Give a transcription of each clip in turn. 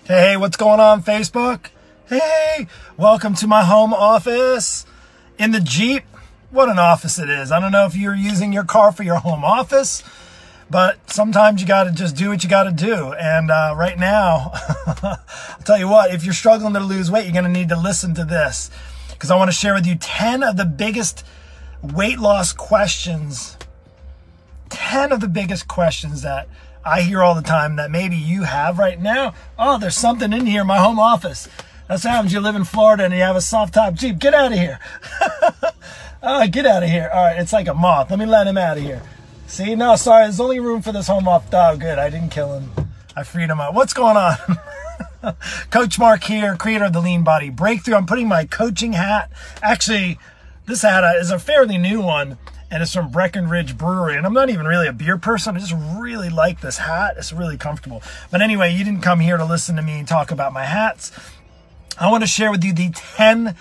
Hey, what's going on, Facebook? Hey, welcome to my home office in the Jeep. What an office it is. I don't know if you're using your car for your home office, but sometimes you got to just do what you got to do. And right now, I'll tell you what, if you're struggling to lose weight, you're going to need to listen to this, because I want to share with you 10 of the biggest weight loss questions, 10 of the biggest questions that I hear all the time that maybe you have right now. Oh, there's something in here in my home office. That's what happens. You live in Florida and you have a soft top Jeep. Get out of here. Get out of here. All right, it's like a moth. Let me let him out of here. See, no, sorry. There's only room for this home off dog. Good, I didn't kill him. I freed him up. What's going on? Coach Mark here, creator of the Lean Body Breakthrough. I'm putting my coaching hat. Actually, this hat is a fairly new one, and it's from Breckenridge Brewery. And I'm not even really a beer person. I just really like this hat. It's really comfortable. But anyway, you didn't come here to listen to me talk about my hats. I want to share with you the 10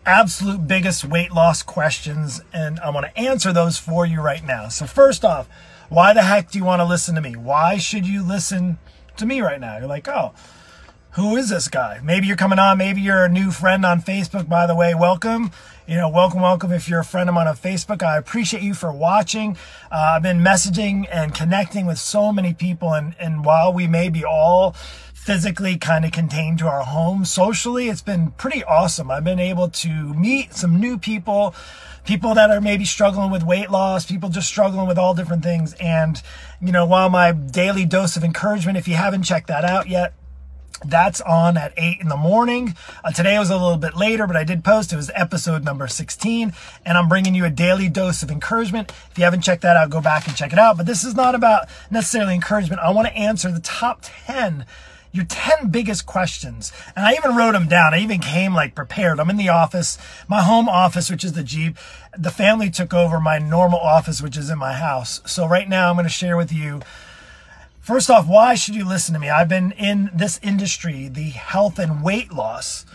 absolute biggest weight loss questions, and I want to answer those for you right now. So first off, why the heck do you want to listen to me? Why should you listen to me right now? You're like, oh, who is this guy? Maybe you're coming on. Maybe you're a new friend on Facebook. By the way, welcome. You know, welcome. If you're a friend of mine on Facebook, I appreciate you for watching. I've been messaging and connecting with so many people. And while we may be all physically kind of contained to our home, socially, it's been pretty awesome. I've been able to meet some new people, people that are maybe struggling with weight loss, people just struggling with all different things. And, you know, while my daily dose of encouragement, if you haven't checked that out yet, that's on at 8 in the morning. Today was a little bit later, but I did post. It was episode number 16, and I'm bringing you a daily dose of encouragement. If you haven't checked that out, go back and check it out. But this is not about necessarily encouragement. I want to answer the top 10, your 10 biggest questions. And I even wrote them down. I even came like prepared. I'm in the office, my home office, which is the Jeep. The family took over my normal office, which is in my house. So right now I'm going to share with you, first off, why should you listen to me? I've been in this industry, the health and weight loss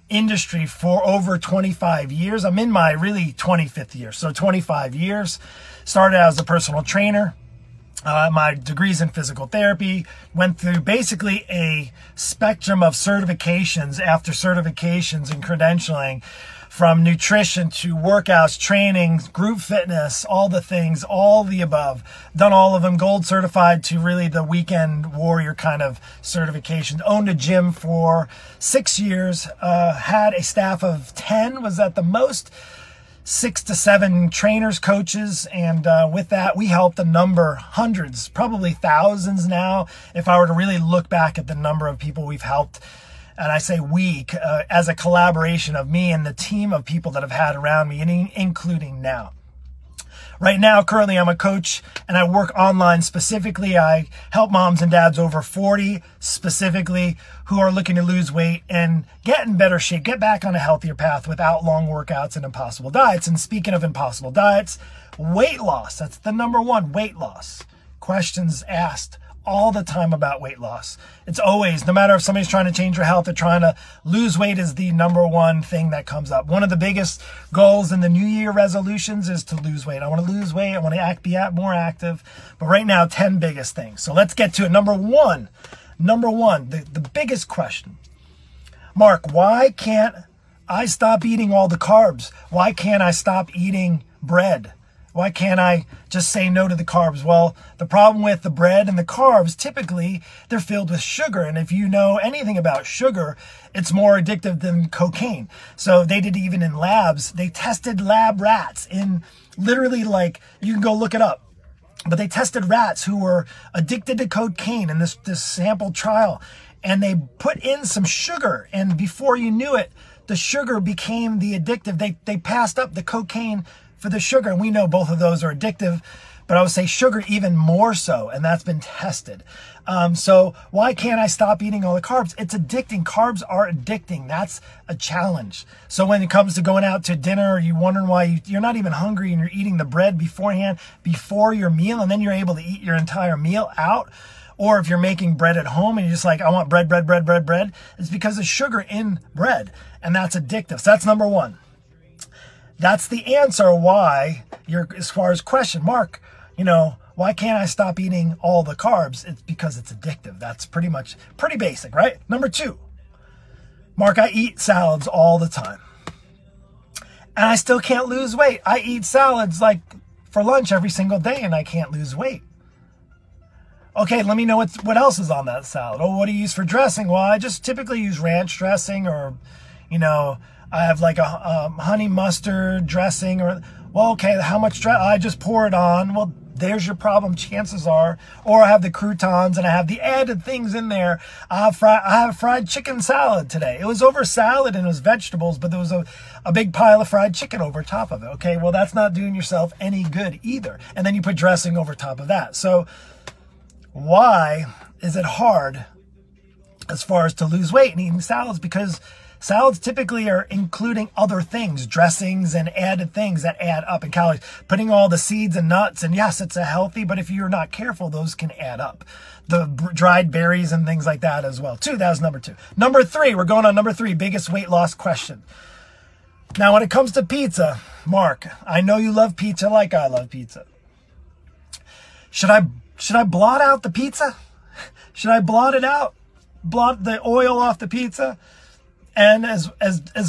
industry, for over 25 years. I'm in my really 25th year, so 25 years. Started out as a personal trainer. My degree's in physical therapy. Went through basically a spectrum of certifications after certifications and credentialing, from nutrition to workouts, training, group fitness, all the things, all the above. Done all of them, gold certified to really the weekend warrior kind of certification. Owned a gym for 6 years, had a staff of 10, was at the most, 6 to 7 trainers, coaches, and with that, we helped a number, hundreds, probably thousands now, if I were to really look back at the number of people we've helped. And I say we, as a collaboration of me and the team of people that I've had around me, including now. Right now, currently, I'm a coach, and I work online specifically. I help moms and dads over 40 specifically who are looking to lose weight and get in better shape, get back on a healthier path without long workouts and impossible diets. And speaking of impossible diets, weight loss, that's the number one, weight loss. Questions asked all the time about weight loss. It's always, no matter if somebody's trying to change their health or trying to lose weight, is the number one thing that comes up. One of the biggest goals in the New Year resolutions is to lose weight. I want to lose weight. I want to be more active. But right now, 10 biggest things. So let's get to it. Number one, the biggest question. Mark, why can't I stop eating all the carbs? Why can't I stop eating bread? Why can't I just say no to the carbs? Well, the problem with the bread and the carbs, typically they're filled with sugar. And if you know anything about sugar, it's more addictive than cocaine. So they did, even in labs, they tested lab rats in literally, like, you can go look it up. But they tested rats who were addicted to cocaine in this sample trial. And they put in some sugar. And before you knew it, the sugar became the addictive. They passed up the cocaine for the sugar, and we know both of those are addictive, but I would say sugar even more so, and that's been tested. So why can't I stop eating all the carbs? It's addicting. Carbs are addicting. That's a challenge. So when it comes to going out to dinner, or you wondering why you're not even hungry and you're eating the bread beforehand, before your meal, and then you're able to eat your entire meal out, or if you're making bread at home and you're just like, I want bread, it's because of sugar in bread, and that's addictive. So that's number one. That's the answer why you're, as far as question, Mark, you know, Why can't I stop eating all the carbs? It's because it's addictive. That's pretty basic, right? Number 2, Mark, I eat salads all the time, and I still can't lose weight. I eat salads like for lunch every single day, and I can't lose weight. Okay, let me know what else is on that salad. Oh, what do you use for dressing? Well, I just typically use ranch dressing, or, you know, I have like a honey mustard dressing, or, well, okay, how much I just pour it on. Well, there's your problem, chances are. Or I have the croutons and I have the added things in there. I have fried chicken salad today. It was over salad and it was vegetables, but there was a big pile of fried chicken over top of it. Okay, well, that's not doing yourself any good either. And then you put dressing over top of that. So why is it hard as far as to lose weight and eating salads? Because salads typically are including other things, dressings and added things that add up in calories. Putting all the seeds and nuts, and yes, it's a healthy, but if you're not careful, those can add up. The dried berries and things like that as well. That was number 2. Number 3, we're going on number 3, biggest weight loss question. Now, when it comes to pizza, Mark, I know you love pizza like I love pizza. Should I blot out the pizza? Should I blot it out? Blot the oil off the pizza? And as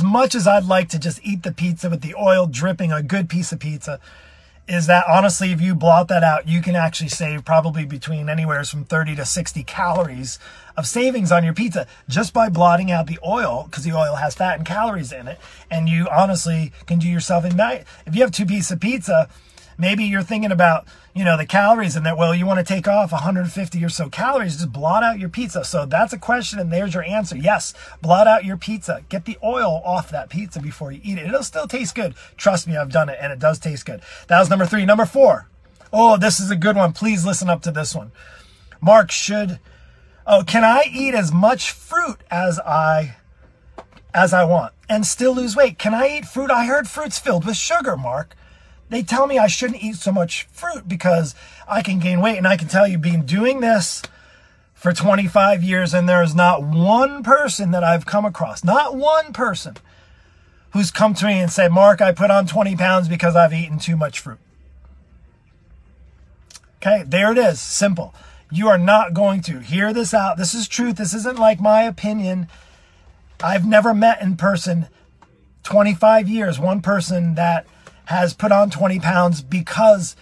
much as I'd like to just eat the pizza with the oil dripping, a good piece of pizza, is that honestly, if you blot that out, you can actually save probably between anywhere from 30 to 60 calories of savings on your pizza just by blotting out the oil, because the oil has fat and calories in it. And you honestly can do yourself in night. If you have 2 pieces of pizza, maybe you're thinking about, you know, the calories in there. Well, you want to take off 150 or so calories, just blot out your pizza. So that's a question, and there's your answer. Yes, blot out your pizza. Get the oil off that pizza before you eat it. It'll still taste good. Trust me, I've done it, and it does taste good. That was number 3. Number 4. Oh, this is a good one. Please listen up to this one. Mark, can I eat as much fruit as I want and still lose weight? Can I eat fruit? I heard fruit's filled with sugar, Mark. They tell me I shouldn't eat so much fruit because I can gain weight. And I can tell you, being doing this for 25 years, and there is not one person that I've come across, not one person who's come to me and said, Mark, I put on 20 pounds because I've eaten too much fruit. Okay, there it is. Simple. You are not going to hear this out. This is truth. This isn't like my opinion. I've never met in person, 25 years, one person that has put on 20 pounds because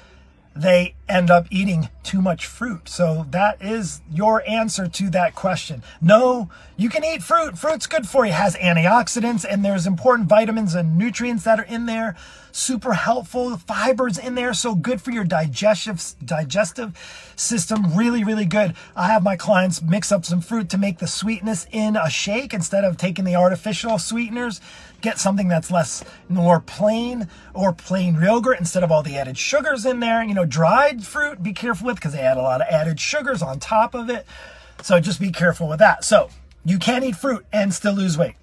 they end up eating too much fruit. So that is your answer to that question. No, you can eat fruit. Fruit's good for you. It has antioxidants, and there's important vitamins and nutrients that are in there. Super helpful. Fibers in there, so good for your digestive system. Really, really good. I have my clients mix up some fruit to make the sweetness in a shake instead of taking the artificial sweeteners. Get something that's more plain, or plain yogurt instead of all the added sugars in there. You know, dried fruit, be careful with, because they add a lot of added sugars on top of it. So just be careful with that. So you can eat fruit and still lose weight.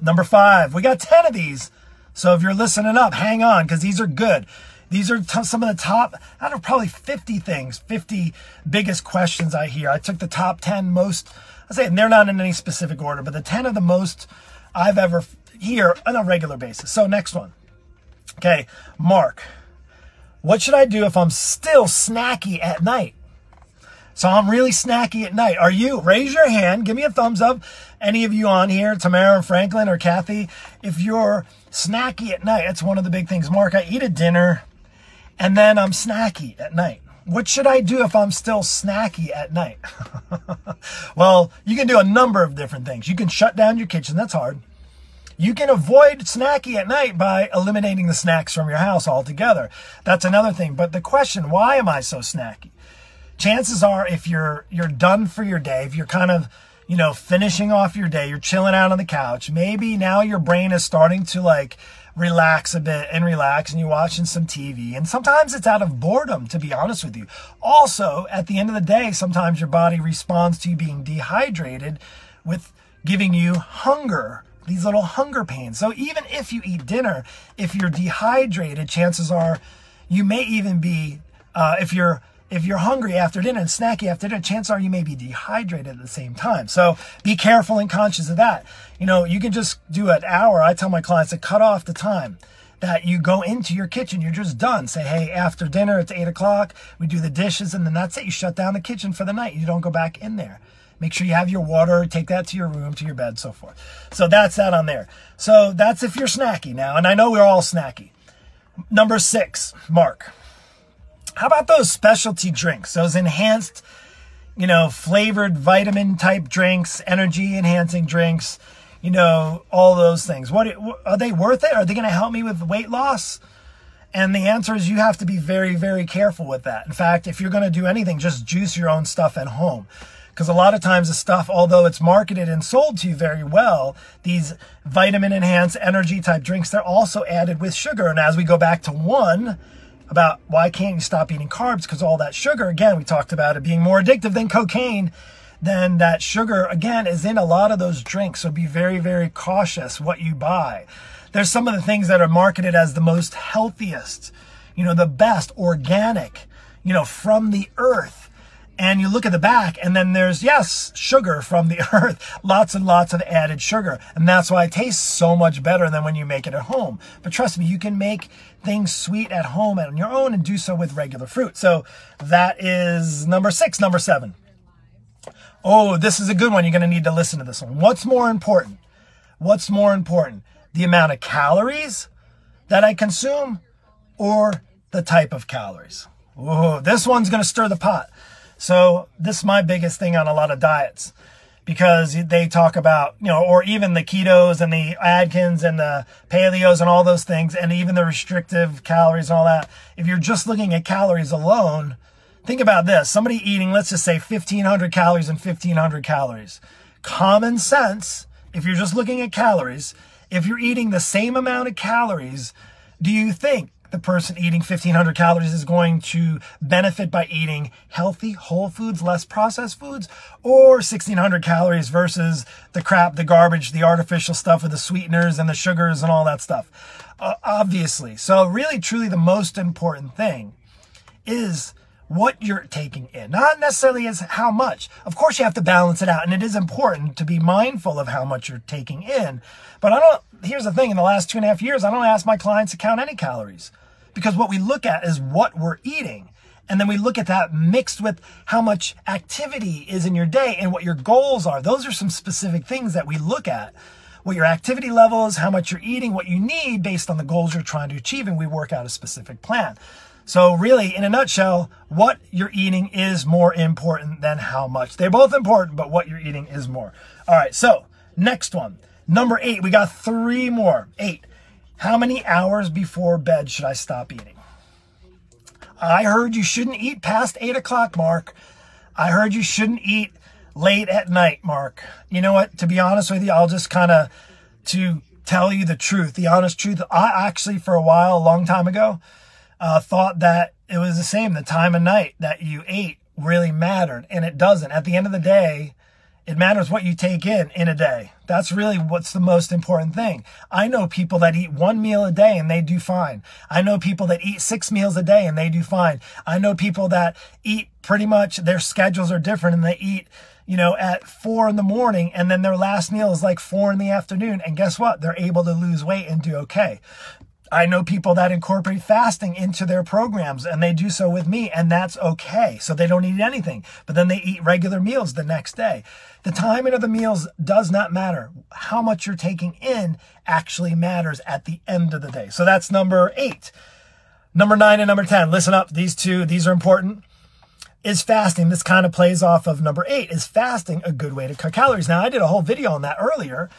Number 5, we got 10 of these. So if you're listening up, hang on, because these are good. These are some of the top, I don't know, probably 50 things, 50 biggest questions I hear. I took the top 10 most, I say, and they're not in any specific order, but the 10 of the most I've ever hear on a regular basis. So next one. Okay, Mark, what should I do if I'm still snacky at night? So I'm really snacky at night. Are you? Raise your hand. Give me a thumbs up. Any of you on here, Tamara and Franklin or Kathy, if you're snacky at night, that's one of the big things. Mark, I eat a dinner and then I'm snacky at night. What should I do if I'm still snacky at night? Well, you can do a number of different things. You can shut down your kitchen. That's hard. You can avoid snacky at night by eliminating the snacks from your house altogether. That's another thing. But the question, why am I so snacky? Chances are, if you're done for your day, if you're kind of, you know, finishing off your day, you're chilling out on the couch, maybe now your brain is starting to like relax a bit and you're watching some TV. And sometimes it's out of boredom, to be honest with you. Also, at the end of the day, sometimes your body responds to you being dehydrated with giving you hunger. These little hunger pains. So even if you eat dinner, if you're dehydrated, chances are you may even be, if you're hungry after dinner and snacky after dinner, chances are you may be dehydrated at the same time. So be careful and conscious of that. You know, you can just do an hour. I tell my clients to cut off the time. that you go into your kitchen, you're just done. Say, hey, after dinner, it's 8 o'clock, we do the dishes, and then that's it. You shut down the kitchen for the night. You don't go back in there. Make sure you have your water, take that to your room, to your bed, so forth. So that's that on there. So that's if you're snacky now, and I know we're all snacky. Number 6, Mark. How about those specialty drinks, those enhanced, you know, flavored vitamin type drinks, energy enhancing drinks, you know, all those things? What are they worth it? Are they going to help me with weight loss? And the answer is you have to be very, very careful with that. In fact, if you're going to do anything, just juice your own stuff at home. Because a lot of times the stuff, although it's marketed and sold to you very well, these vitamin enhanced energy type drinks, they're also added with sugar. And as we go back to 1 about why can't you stop eating carbs, because all that sugar, again, we talked about it being more addictive than cocaine, then that sugar, again, is in a lot of those drinks. So be very, very cautious what you buy. There's some of the things that are marketed as the most healthiest, you know, the best, organic, you know, from the earth. And you look at the back, and then there's, yes, sugar from the earth, lots and lots of added sugar. And that's why it tastes so much better than when you make it at home. But trust me, you can make things sweet at home on your own and do so with regular fruit. So that is number 6. Number 7. Oh, this is a good one. You're going to need to listen to this one. What's more important? What's more important? The amount of calories that I consume or the type of calories? Oh, this one's going to stir the pot. So this is my biggest thing on a lot of diets, because they talk about, you know, or even the ketos and the Atkins and the paleos and all those things, and even the restrictive calories and all that. If you're just looking at calories alone, think about this. Somebody eating, let's just say 1,500 calories and 1,500 calories. Common sense, if you're just looking at calories, if you're eating the same amount of calories, do you think the person eating 1,500 calories is going to benefit by eating healthy, whole foods, less processed foods, or 1,600 calories versus the crap, the garbage, the artificial stuff with the sweeteners and the sugars and all that stuff? Obviously. So really, truly, the most important thing is what you're taking in, not necessarily as how much. Of course, you have to balance it out, and it is important to be mindful of how much you're taking in. But here's the thing, in the last 2.5 years, I don't ask my clients to count any calories, because what we look at is what we're eating. And then we look at that mixed with how much activity is in your day and what your goals are. Those are some specific things that we look at. What your activity level is, how much you're eating, what you need based on the goals you're trying to achieve, and we work out a specific plan. So really, in a nutshell, what you're eating is more important than how much. They're both important, but what you're eating is more. All right, so next one. Number 8, we got 3 more. 8. How many hours before bed should I stop eating? I heard you shouldn't eat past 8 o'clock, Mark. I heard you shouldn't eat late at night, Mark. You know what? To be honest with you, I'll just kind of, to tell you the truth, the honest truth, I actually, for a while, a long time ago, thought that it was the same. The time of night that you ate really mattered, and it doesn't. At the end of the day, it matters what you take in a day. That's really what's the most important thing. I know people that eat 1 meal a day and they do fine. I know people that eat 6 meals a day and they do fine. I know people that eat pretty much, their schedules are different, and they eat, you know, at 4 in the morning, and then their last meal is like 4 in the afternoon. And guess what? They're able to lose weight and do okay. I know people that incorporate fasting into their programs, and they do so with me, and that's okay. So they don't eat anything, but then they eat regular meals the next day. The timing of the meals does not matter. How much you're taking in actually matters at the end of the day. So that's number 8. Number 9 and number 10. Listen up. These are important. Is fasting, this kind of plays off of number 8. Is fasting a good way to cut calories? Now, I did a whole video on that earlier.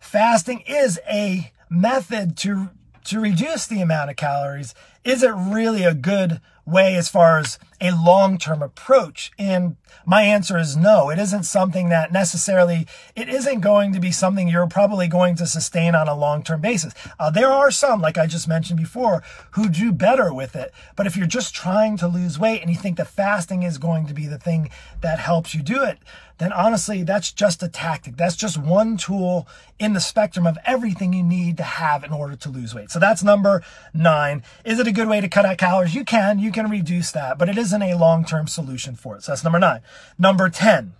Fasting is a method to reduce the amount of calories. Is it really a good way as far as a long-term approach? And my answer is no. It isn't something that necessarily, it isn't going to be something you're probably going to sustain on a long-term basis. There are some, like I just mentioned before, who do better with it. But if you're just trying to lose weight and you think that fasting is going to be the thing that helps you do it, then honestly, that's just a tactic. That's just one tool in the spectrum of everything you need to have in order to lose weight. So that's number 9. Is it a good way to cut out calories? You can reduce that, but it isn't a long-term solution for it. So that's number 9. Number 10,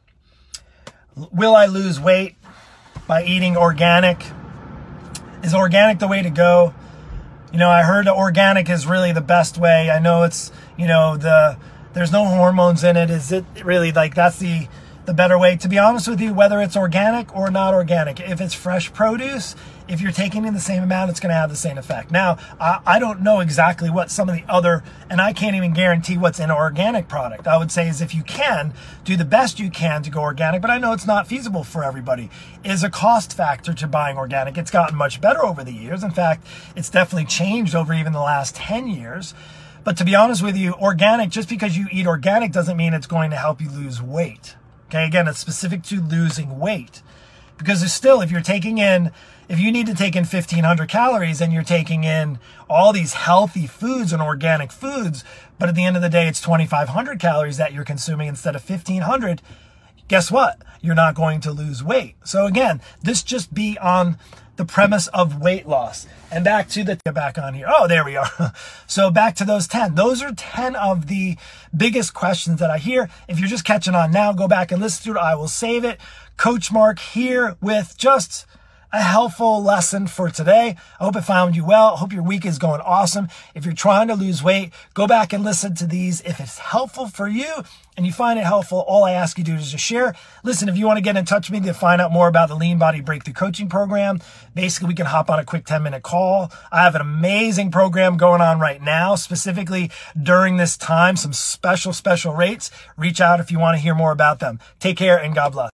will I lose weight by eating organic? Is organic the way to go? You know, I heard organic is really the best way. I know it's, you know, there's no hormones in it. Is it really like that's the better way? To be honest with you, whether it's organic or not organic, if it's fresh produce, if you're taking in the same amount, it's going to have the same effect. Now, I don't know exactly what some of the other, and I can't even guarantee what's in an organic product. I would say is if you can, do the best you can to go organic, but I know it's not feasible for everybody. Is a cost factor to buying organic. It's gotten much better over the years. In fact, it's definitely changed over even the last 10 years. But to be honest with you, organic, just because you eat organic doesn't mean it's going to help you lose weight. Okay, again, it's specific to losing weight. Because there's still, if you're taking in, if you need to take in 1,500 calories and you're taking in all these healthy foods and organic foods, but at the end of the day, it's 2,500 calories that you're consuming instead of 1,500, guess what? You're not going to lose weight. So again, this just be on the premise of weight loss. And back to the, back on here. Oh, there we are. So back to those 10. Those are 10 of the biggest questions that I hear. If you're just catching on now, go back and listen to it. I will save it. Coach Mark here with just a helpful lesson for today. I hope it found you well. I hope your week is going awesome. If you're trying to lose weight, go back and listen to these. If it's helpful for you and you find it helpful, all I ask you to do is just share. Listen, if you want to get in touch with me to find out more about the Lean Body Breakthrough Coaching Program, basically we can hop on a quick 10-minute call. I have an amazing program going on right now, specifically during this time, some special rates. Reach out if you want to hear more about them. Take care and God bless.